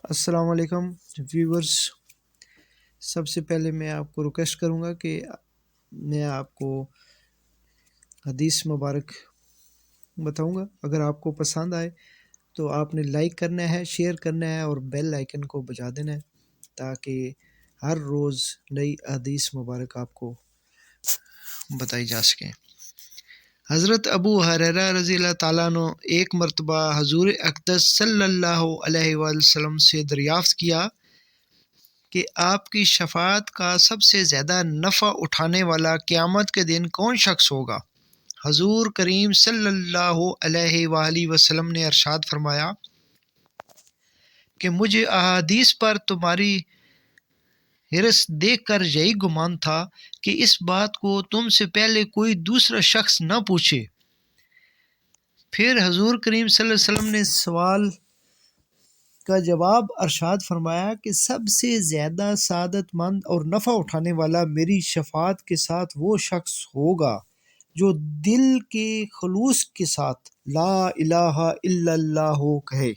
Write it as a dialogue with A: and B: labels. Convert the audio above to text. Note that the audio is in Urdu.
A: السلام علیکم ویورز، سب سے پہلے میں آپ کو ریکویسٹ کروں گا کہ میں آپ کو حدیث مبارک بتاؤں گا۔ اگر آپ کو پسند آئے تو آپ نے لائک کرنا ہے، شیئر کرنا ہے اور بیل آئیکن کو بجا دینا ہے تاکہ ہر روز نئی حدیث مبارک آپ کو بتائی جا سکیں۔ حضرت ابو ہریرہ رضی اللہ تعالیٰ عنہ ایک مرتبہ حضور اقدس صلی اللہ علیہ وآلہ وسلم سے دریافت کیا کہ آپ کی شفاعت کا سب سے زیادہ نفع اٹھانے والا قیامت کے دن کون شخص ہوگا؟ حضور کریم صلی اللہ علیہ وآلہ وسلم نے ارشاد فرمایا کہ مجھے احادیث پر تمہاری حرص دیکھ کر یہی گمان تھا کہ اس بات کو تم سے پہلے کوئی دوسرا شخص نہ پوچھے۔ پھر حضور کریم صلی اللہ علیہ وسلم نے سوال کا جواب ارشاد فرمایا کہ سب سے زیادہ سعادت مند اور نفع اٹھانے والا میری شفاعت کے ساتھ وہ شخص ہوگا جو دل کے خلوص کے ساتھ لا الہ الا اللہ کہے۔